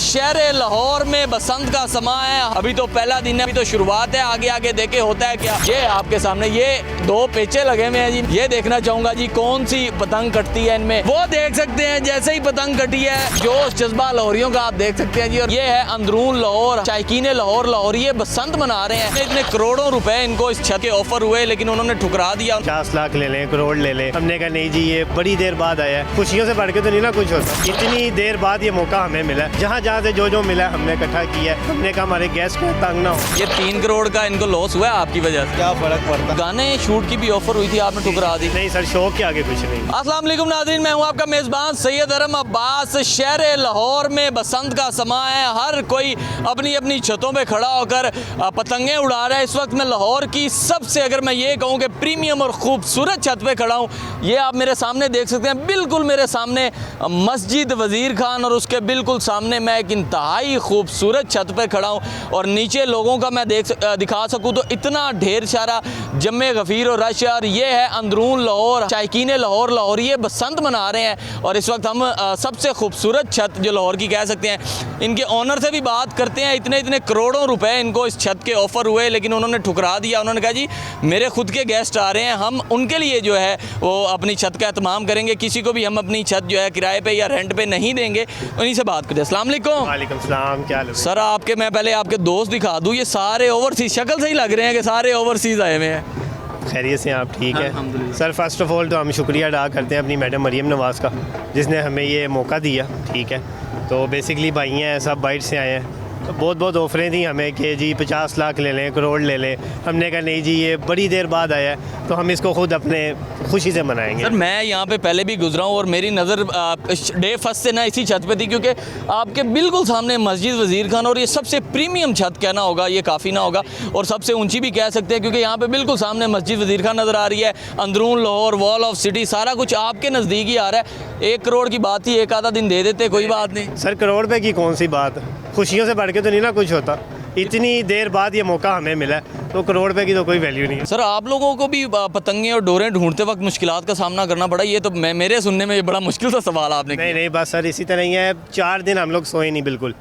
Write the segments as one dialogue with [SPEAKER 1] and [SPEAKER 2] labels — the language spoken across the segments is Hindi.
[SPEAKER 1] शहर लाहौर में बसंत का समा है। अभी तो पहला दिन है, अभी तो शुरुआत है, आगे आगे देखे होता है क्या। ये आपके सामने ये दो पेचे लगे हुए हैं जी, ये देखना चाहूंगा जी कौन सी पतंग कटती है इनमें। वो देख सकते हैं जैसे ही पतंग कटी है, जोश जज्बा लाहौरियों का आप देख सकते हैं जी। और ये है अंदरून लाहौर, शायकीन लाहौर लाहौरी बसंत मना रहे हैं। इतने करोड़ों रुपए इनको इस छत के ऑफर हुए, लेकिन उन्होंने ठुकरा दिया।
[SPEAKER 2] 50 लाख ले लें, करोड़ ले लें। हमने कहा नहीं जी, ये बड़ी देर बाद आया है, खुशियों से बढ़ के तो नहीं ना कुछ होता। इतनी देर बाद ये मौका हमें मिला, जहाँ जहाँ से जो मिला हमने इकट्ठा किया। हमने कहा हमारे गेस्ट को तंग ना हो।
[SPEAKER 1] ये 3 करोड़ का इनको लॉस हुआ है आपकी वजह से।
[SPEAKER 2] क्या फर्क पड़ता।
[SPEAKER 1] गाने शूट की भी ऑफर हुई थी, आपने ठुकरा दी।
[SPEAKER 2] नहीं सर, शौक के आगे कुछ नहीं।
[SPEAKER 1] अस्सलाम वालेकुम नाज़रीन, मैं हूं आपका मेज़बान सैयद अरम अब्बास। शहर लाहौर में बसंत का समा है, हर कोई अपनी अपनी छतों पे खड़ा होकर पतंगें उड़ा रहा है। इस वक्त मैं लाहौर की सबसे, अगर मैं ये कहूँ कि प्रीमियम और खूबसूरत छत पे खड़ा हूँ। ये आप मेरे सामने देख सकते हैं, बिल्कुल मेरे सामने मस्जिद वज़ीर खान और उसके बिल्कुल सामने मैं एक इंतहाई खूबसूरत छत पे खड़ा हूँ। और नीचे लोगों का मैं दिखा सकूँ तो इतना ढेर सारा जम्मे गफ़ीर और रश है। और ये है अंदरून लाहौर, शायकीन लाहौर लाहौरी बसंत मना रहे हैं। और इस वक्त हम सबसे खूबसूरत छत जो लाहौर की कह सकते हैं, इनके ऑनर से भी बात करते हैं। इतने इतने करोड़ों रुपए इनको इस छत के ऑफ़र हुए, लेकिन उन्होंने ठुकरा दिया। उन्होंने कहा जी मेरे खुद के गेस्ट आ रहे हैं, हम उनके लिए जो है वो अपनी छत का एहतमाम करेंगे, किसी को भी हम अपनी छत जो है किराए पे या रेंट पे नहीं देंगे। उन्हीं से बात करते हैं। अस्सलाम वालेकुम।
[SPEAKER 2] वालेकुम सलाम, क्या हाल है
[SPEAKER 1] सर आपके, मैं पहले आपके दोस्त दिखा दूँ, ये सारे ओवरसीज़, शक्ल से ही लग रहे हैं कि सारे ओवरसीज़ आए हुए हैं।
[SPEAKER 2] खैरियत से आप ठीक है सर। फर्स्ट ऑफ ऑल तो हम शुक्रिया अदा करते हैं अपनी मैडम मरियम नवाज़ का, जिसने हमें ये मौका दिया। ठीक है, तो बेसिकली भाई हैं सब बाइट से आए हैं, तो बहुत बहुत ऑफरें थी हमें कि जी 50 लाख ले लें, करोड़ ले लें। हमने कहा नहीं जी, ये बड़ी देर बाद आया है, तो हम इसको खुद अपने खुशी से मनाएंगे।
[SPEAKER 1] सर मैं यहाँ पे पहले भी गुजरा हूँ और मेरी नज़र डे फर्स्ट से ना इसी छत पे थी, क्योंकि आपके बिल्कुल सामने मस्जिद वज़ीर खान, और ये सबसे प्रीमियम छत कहना होगा, ये काफ़ी ना होगा, और सबसे ऊंची भी कह सकते हैं, क्योंकि यहाँ पे बिल्कुल सामने मस्जिद वज़ीर खान नज़र आ रही है। अंदरून लाहौर, वॉल ऑफ सिटी, सारा कुछ आपके नज़दीक ही आ रहा है। 1 करोड़ की बात ही एक आधा दिन दे देते, कोई बात नहीं।
[SPEAKER 2] सर करोड़ रुपए की कौन सी बात, खुशियों से बढ़ के तो नहीं ना कुछ होता। इतनी देर बाद ये मौका हमें मिला, तो करोड़ रुपए की तो कोई वैल्यू नहीं है।
[SPEAKER 1] सर आप लोगों को भी पतंगे और डोरें ढूंढते वक्त मुश्किलात का सामना करना पड़ा, ये तो मेरे सुनने में ये बड़ा मुश्किल सा सवाल आपने किया।
[SPEAKER 2] नहीं बस सर इसी तरह ही है। 4 दिन हम लोग सोए नहीं बिल्कुल।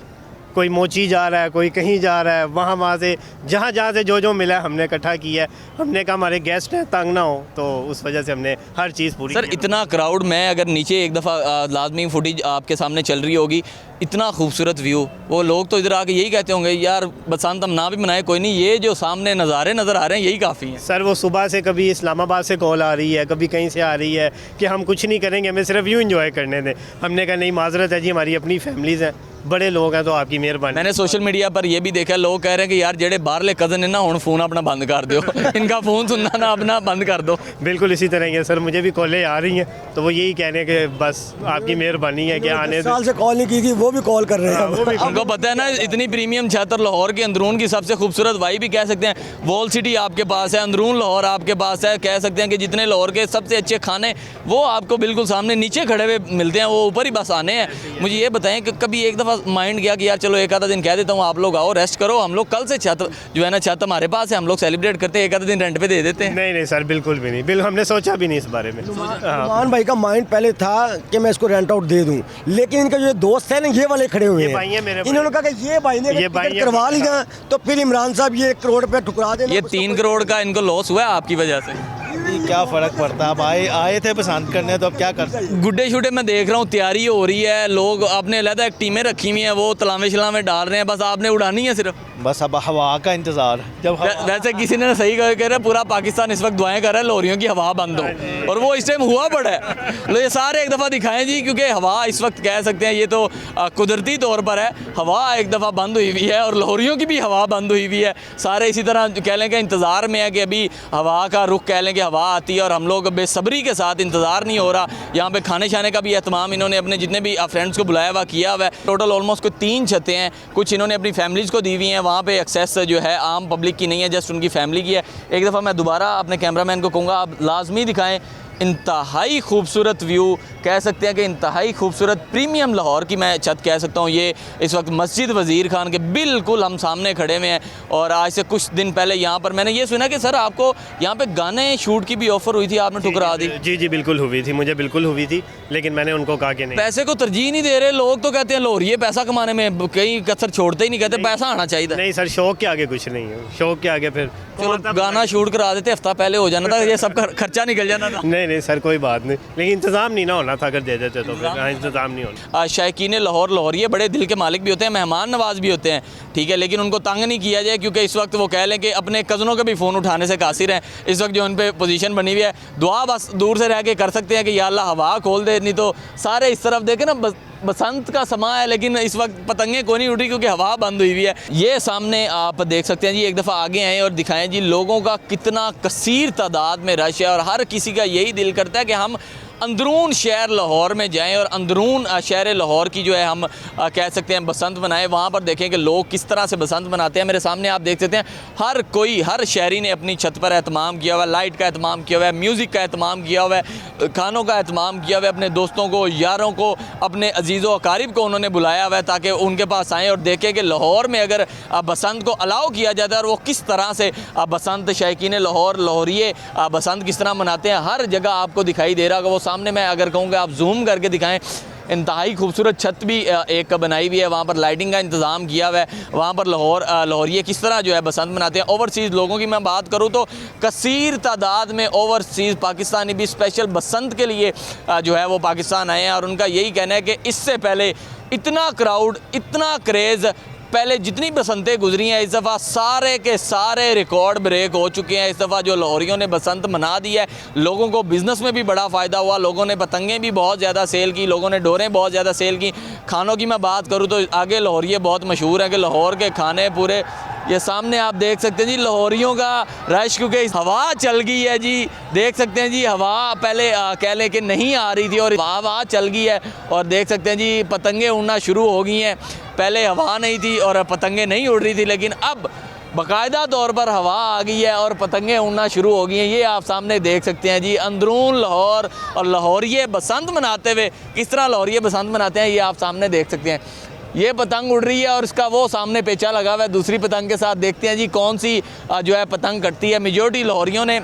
[SPEAKER 2] कोई मोची जा रहा है, कोई कहीं जा रहा है, वहाँ से जहाँ से जो मिला हमने इकट्ठा किया है। हमने कहा हमारे गेस्ट हैं, तंग ना हो, तो उस वजह से हमने हर चीज़ पूरी।
[SPEAKER 1] सर इतना क्राउड, मैं अगर नीचे एक दफ़ा लाजमी फुटेज आपके सामने चल रही होगी, इतना खूबसूरत व्यू, वो लोग तो इधर आके यही कहते होंगे यार बसंत हम ना भी मनाए कोई नहीं, ये जो सामने नज़ारे नज़र आ रहे हैं यही काफ़ी हैं।
[SPEAKER 2] सर वो सुबह से कभी इस्लामाबाद से कॉल आ रही है, कभी कहीं से आ रही है कि हम कुछ नहीं करेंगे, हमें सिर्फ व्यू एंजॉय करने दें। हमने कहा नहीं, माजरत है जी, हमारी अपनी फैमिलीज़ हैं, बड़े लोग हैं, तो आपकी मेहरबानी।
[SPEAKER 1] मैंने सोशल मीडिया पर यह भी देखा, लोग कह रहे हैं कि यार जेडे बाहरले कज़न है ना, हुण फ़ोन अपना बंद कर दो इनका फ़ोन सुनना ना अपना बंद कर दो।
[SPEAKER 2] बिल्कुल इसी तरह ही है सर, मुझे भी कॉलें आ रही हैं, तो वो यही कह रहे हैं कि बस आपकी मेहरबानी है कि आने
[SPEAKER 3] साल से कॉल नहीं की थी, वो भी कॉल कर रहे हैं।
[SPEAKER 1] उनको पता है ना इतनी प्रीमियम छत, और लाहौर के अंदरून की सबसे खूबसूरत वाई भी कह सकते हैं। वॉल सिटी आपके पास है, अंदरून लाहौर आपके पास है, कह सकते हैं कि जितने लाहौर के सबसे अच्छे खाने वो आपको बिल्कुल सामने नीचे खड़े हुए मिलते हैं, वो ऊपर ही बस आने हैं। मुझे ये बताएं कि कभी एक दफ़ा माइंड गया कि यार चलो एक आधा दिन कह देता हूँ, आप लोग आओ रेस्ट करो, हम लोग कल से छत जो है ना, छत हमारे पास है, हम लोग सेलिब्रेट करते हैं, एक आधा दिन रेंट पे दे देते हैं।
[SPEAKER 2] नहीं सर बिल्कुल भी नहीं, बिल्कुल हमने सोचा भी नहीं इस बारे में।
[SPEAKER 3] नुमान भाई का माइंड पहले था कि मैं इसको रेंट आउट दे दूं, लेकिन इनका जो दोस्त है ना, ये वाले खड़े हुए हैं, इन्होंने कहा कि ये भाई ने टिकट करवा लिया तो फिर इमरान साहब ये 1 करोड़ पे ठुकरा देना।
[SPEAKER 1] ये 3 करोड़ का इनको लॉस हुआ है आपकी वजह से।
[SPEAKER 4] क्या फ़र्क पड़ता है, अब आए थे पसंद करने, तो अब क्या कर सकते।
[SPEAKER 1] गुड्डे शुड्डे मैं देख रहा हूँ, तैयारी हो रही है, लोग अपने अलग एक टीमें रखी हुई हैं, वो तलावे शलावे डाल रहे हैं, बस आपने उड़ानी है सिर्फ।
[SPEAKER 4] बस अब हवा का इंतज़ार। जब
[SPEAKER 1] वैसे किसी ने सही कह रहे हैं, पूरा पाकिस्तान इस वक्त दुआएं कर रहा है लोरियों की हवा बंद हो, और वो इस टाइम हुआ पड़ा है। लो ये सारे एक दफ़ा दिखाएं जी, क्योंकि हवा इस वक्त कह सकते हैं ये तो कुदरती तौर पर है, हवा एक दफ़ा बंद हुई हुई है, और लाहौरियों की भी हवा बंद हुई हुई है। सारे इसी तरह कह लें कि इंतज़ार में है कि अभी हवा का रुख, कह लें कि हवा आती है, और हम लोग बेसब्री के साथ इंतज़ार नहीं हो रहा। यहाँ पे खाने शाने का भी एहतमाम इन्होंने अपने जितने भी फ्रेंड्स को बुलाया हुआ किया हुआ है। टोटल ऑलमोस्ट कोई 3 छतें हैं, कुछ इन्होंने अपनी फैमिलीज़ को दी हुई हैं, वहाँ पे एक्सेस जो है आम पब्लिक की नहीं है, जस्ट उनकी फैमिली की है। एक दफ़ा मैं दोबारा अपने कैमरामैन को कहूँगा आप लाजमी दिखाएं, इंतहाई खूबसूरत व्यू, कह सकते हैं कि इंतहाई खूबसूरत प्रीमियम लाहौर की मैं छत कह सकता हूँ। ये इस वक्त मस्जिद वज़ीर खान के बिल्कुल हम सामने खड़े हुए हैं और आज से कुछ दिन पहले यहाँ पर मैंने ये सुना कि सर आपको यहाँ पे गाने शूट की भी ऑफ़र हुई थी, आपने ठुकरा दी।
[SPEAKER 2] जी जी बिल्कुल हुई थी, मुझे बिल्कुल हुई थी, लेकिन मैंने उनको कहा कि नहीं,
[SPEAKER 1] पैसे को तरजीह नहीं दे रहे लोग, तो कहते हैं लाहौरिये पैसा कमाने में कहीं कसर छोड़ते ही नहीं, कहते पैसा आना चाहिए।
[SPEAKER 2] नहीं सर, शौक के आगे कुछ नहीं है, शौक के आगे फिर
[SPEAKER 1] चलो गाना शूट करा देते, हफ्ता पहले हो जाना था, ये सब खर्चा निकल जाना था।
[SPEAKER 2] नहीं सर कोई बात नहीं, लेकिन इंतज़ाम नहीं ना होना था, अगर दे देते तो फिर इंतज़ाम नहीं होना।
[SPEAKER 1] शायकीन लाहौर लाहौरिये बड़े दिल के मालिक भी होते हैं, मेहमान नवाज भी होते हैं, ठीक है, लेकिन उनको तंग नहीं किया जाए, क्योंकि इस वक्त वो कह लें कि अपने कज़नों के भी फ़ोन उठाने से कासिर हैं। इस वक्त जो उन पर पोजीशन बनी हुई है, दुआ बस दूर से रह के कर सकते हैं कि या अल्लाह हवा खोल दे, नहीं तो सारे इस तरफ देखें ना, बसंत का समा है, लेकिन इस वक्त पतंगें कोई नहीं उड़ रही क्योंकि हवा बंद हुई हुई है। ये सामने आप देख सकते हैं जी, एक दफ़ा आगे आएँ और दिखाएं जी लोगों का कितना कसीर तादाद में रश है, और हर किसी का यही दिल करता है कि हम अंदरून शहर लाहौर में जाएं और अंदरून शहर लाहौर की जो है हम कह सकते हैं बसंत मनाएं। वहाँ पर देखें कि लोग किस तरह से बसंत मनाते हैं। मेरे सामने आप देख सकते हैं हर कोई, हर शहरी ने अपनी छत पर एहतमाम किया हुआ है, लाइट का एहतमाम किया हुआ है, म्यूज़िक का एहतमाम किया हुआ है, खानों का एहतमाम किया हुआ है, अपने दोस्तों को, यारों को, अपने अजीज़ों अकारिब को उन्होंने बुलाया हुआ है ताकि उनके पास आएँ और देखें कि लाहौर में अगर बसंत को अलाउ किया जाता है और वो किस तरह से बसंत, शायकीन लाहौर लाहौरिये बसंत किस तरह मनाते हैं। हर जगह आपको दिखाई दे रहा होगा। वो सामने मैं अगर कहूँगा आप जूम करके दिखाएं, इंतहाई खूबसूरत छत भी एक बनाई हुई है, वहाँ पर लाइटिंग का इंतज़ाम किया हुआ है। वहाँ पर लाहौरिये किस तरह जो है बसंत मनाते हैं। ओवरसीज़ लोगों की मैं बात करूँ तो कसीर तादाद में ओवरसीज़ पाकिस्तानी भी स्पेशल बसंत के लिए जो है वो पाकिस्तान आए हैं, और उनका यही कहना है कि इससे पहले इतना क्राउड, इतना क्रेज़, पहले जितनी बसंतें गुजरी हैं, इस दफ़ा सारे के सारे रिकॉर्ड ब्रेक हो चुके हैं। इस दफ़ा जो लाहौरियों ने बसंत मना दी है, लोगों को बिज़नेस में भी बड़ा फ़ायदा हुआ, लोगों ने पतंगें भी बहुत ज़्यादा सेल की, लोगों ने डोरें बहुत ज़्यादा सेल की। खानों की मैं बात करूँ तो आगे लाहौरिये बहुत मशहूर है कि लाहौर के खाने पूरे, ये सामने आप देख सकते हैं जी लाहौरियों का रश, क्योंकि हवा चल गई है जी, देख सकते हैं जी हवा पहले कह लें कि नहीं आ रही थी और हवा चल गई है, और देख सकते हैं जी पतंगें उड़ना शुरू हो गई हैं। पहले हवा नहीं थी और पतंगें नहीं उड़ रही थी, लेकिन अब बाकायदा तौर पर हवा आ गई है और पतंगें उड़ना शुरू हो गई हैं। ये आप सामने देख सकते हैं जी अंदरून लाहौर, और लाहौरिये बसंत मनाते हुए किस तरह लाहौरिये बसंत मनाते हैं ये आप सामने देख सकते हैं। ये पतंग उड़ रही है और इसका वो सामने पेचा लगा हुआ है दूसरी पतंग के साथ। देखते हैं जी कौन सी जो है पतंग कटती है। मेजॉरिटी लाहौरियों ने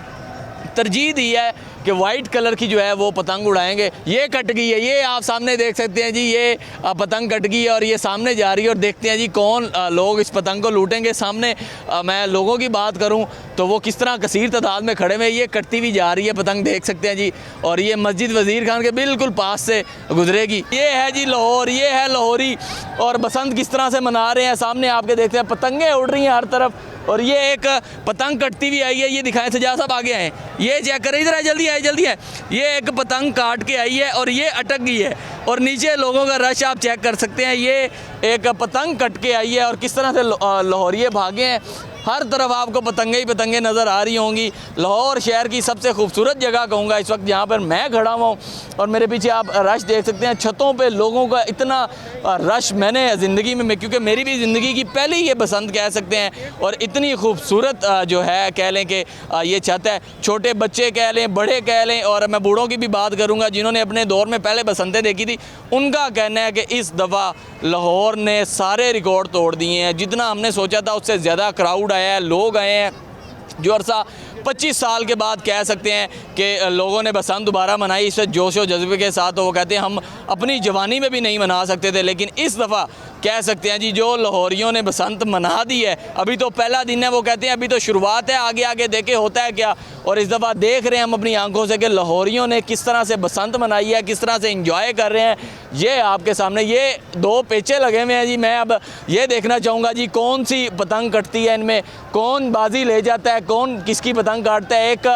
[SPEAKER 1] तरजीह दी है कि वाइट कलर की जो है वो पतंग उड़ाएंगे। ये कट गई है, ये आप सामने देख सकते हैं जी, ये पतंग कट गई है और ये सामने जा रही है, और देखते हैं जी कौन लोग इस पतंग को लूटेंगे। सामने मैं लोगों की बात करूं तो वो किस तरह कसीर तादाद में खड़े हुए, ये कटती हुई जा रही है पतंग, देख सकते हैं जी, और ये मस्जिद वज़ीर खान के बिल्कुल पास से गुजरेगी। ये है जी लाहौर, ये है लाहौरी, और बसंत किस तरह से मना रहे हैं। सामने आपके देखते हैं पतंगें उड़ रही हैं हर तरफ, और ये एक पतंग कटती हुई आई है, ये दिखाएं सजा साहब आगे आए, ये चेक करें, इधर आए, जल्दी आए, जल्दी आए। ये एक पतंग काट के आई है और ये अटक गई है, और नीचे लोगों का रश आप चेक कर सकते हैं। ये एक पतंग कट के आई है और किस तरह से लाहौरिये भागे हैं। हर तरफ आपको पतंगे ही पतंगे नज़र आ रही होंगी। लाहौर शहर की सबसे खूबसूरत जगह कहूँगा इस वक्त जहाँ पर मैं खड़ा हुआ हूँ, और मेरे पीछे आप रश देख सकते हैं। छतों पे लोगों का इतना रश मैंने ज़िंदगी में, क्योंकि मेरी भी ज़िंदगी की पहली ये बसंत कह सकते हैं, और इतनी खूबसूरत जो है कह लें कि ये छत है। छोटे बच्चे कह लें, बड़े कह लें, और मैं बूढ़ों की भी बात करूँगा जिन्होंने अपने दौर में पहले बसंतें देखी थी, उनका कहना है कि इस दफ़ा लाहौर ने सारे रिकॉर्ड तोड़ दिए हैं। जितना हमने सोचा था उससे ज़्यादा क्राउड आया है, लोग आए हैं। जो अरसा 25 साल के बाद कह सकते हैं कि लोगों ने बसंत दोबारा मनाई इस जोश व जज्बे के साथ, तो वो कहते हैं हम अपनी जवानी में भी नहीं मना सकते थे, लेकिन इस दफ़ा कह सकते हैं जी जो लाहौरियों ने बसंत मना दी है। अभी तो पहला दिन है, वो कहते हैं अभी तो शुरुआत है, आगे आगे देखे होता है क्या। और इस दफ़ा देख रहे हैं हम अपनी आंखों से कि लाहौरियों ने किस तरह से बसंत मनाई है, किस तरह से इंजॉय कर रहे हैं। ये आपके सामने ये 2 पेचे लगे हुए हैं जी। मैं अब ये देखना चाहूँगा जी कौन सी पतंग कटती है, इनमें कौन बाजी ले जाता है, कौन किसकी पतंग काटता है। एक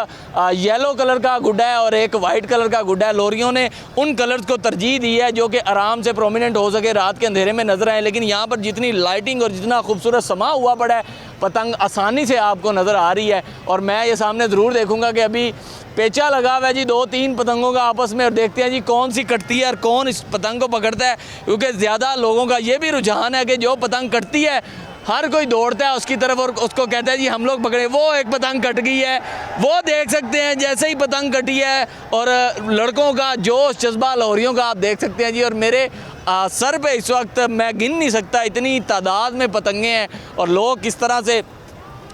[SPEAKER 1] येलो कलर का गुड्डा है और एक वाइट कलर का गुड्डा है। लाहौरियों ने उन कलर्स को तरजीह दी है जो कि आराम से प्रोमिनेंट हो सके, रात के अंधेरे में नजर आए। लेकिन यहाँ पर जितनी लाइटिंग और जितना खूबसूरत समा हुआ पड़ा है, पतंग आसानी से आपको नज़र आ रही है। और मैं ये सामने ज़रूर देखूँगा कि अभी पेचा लगा हुआ है जी 2-3 पतंगों का आपस में, और देखते हैं जी कौन सी कटती है और कौन इस पतंग को पकड़ता है। क्योंकि ज़्यादा लोगों का ये भी रुझान है कि जो पतंग कटती है हर कोई दौड़ता है उसकी तरफ और उसको कहता है जी हम लोग पकड़े। वो एक पतंग कट गई है, वो देख सकते हैं जैसे ही पतंग कटी है और लड़कों का जोश जज्बा लाहौरियों का आप देख सकते हैं जी। और मेरे सर पे इस वक्त मैं गिन नहीं सकता इतनी तादाद में पतंगे हैं और लोग किस तरह से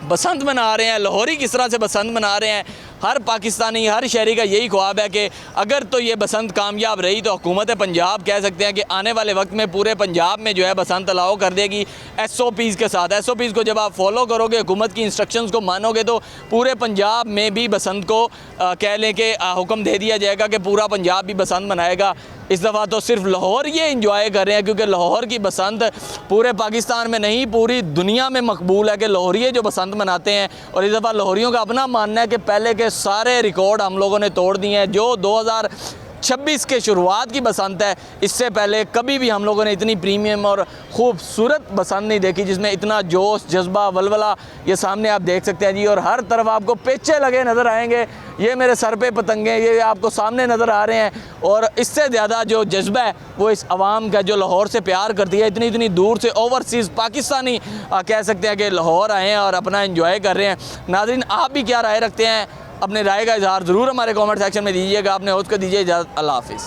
[SPEAKER 1] बसंत मना रहे हैं, लाहौरी किस तरह से बसंत मना रहे हैं। हर पाकिस्तानी, हर शहरी का यही ख्वाब है कि अगर तो ये बसंत कामयाब रही तो हुकूमत पंजाब कह सकते हैं कि आने वाले वक्त में पूरे पंजाब में जो है बसंत अलाउ कर देगी SOPs के साथ। SOPs को जब आप फॉलो करोगे, हुकूमत की इंस्ट्रक्शंस को मानोगे तो पूरे पंजाब में भी बसंत को कह लें कि हुक्म दे दिया जाएगा कि पूरा पंजाब भी बसंत मनाएगा। इस दफ़ा तो सिर्फ लाहौर ये इंजॉय कर रहे हैं क्योंकि लाहौर की बसंत पूरे पाकिस्तान में नहीं पूरी दुनिया में मकबूल है कि लाहौरी जो बसंत मनाते हैं। और इस दफ़ा लाहौरियों का अपना मानना है कि पहले के सारे रिकॉर्ड हम लोगों ने तोड़ दिए हैं। जो 2026 के शुरुआत की बसंत है, इससे पहले कभी भी हम लोगों ने इतनी प्रीमियम और खूबसूरत बसंत नहीं देखी जिसमें इतना जोश जज्बा वलवला ये सामने आप देख सकते हैं जी। और हर तरफ आपको पेचे लगे नज़र आएंगे। ये मेरे सर पे पतंगे ये आपको सामने नज़र आ रहे हैं और इससे ज़्यादा जो जज्बा है वो इस आवाम का जो लाहौर से प्यार करती है। इतनी इतनी दूर से ओवरसीज़ पाकिस्तानी कह सकते हैं कि लाहौर आए हैं और अपना एंजॉय कर रहे हैं। नाज़रीन, आप भी क्या राय रखते हैं? अपने राय का इजहार ज़रूर हमारे कमेंट सेक्शन में दीजिएगा। आपने उसको दीजिए इजाज़त। अल्लाह हाफ़िज़।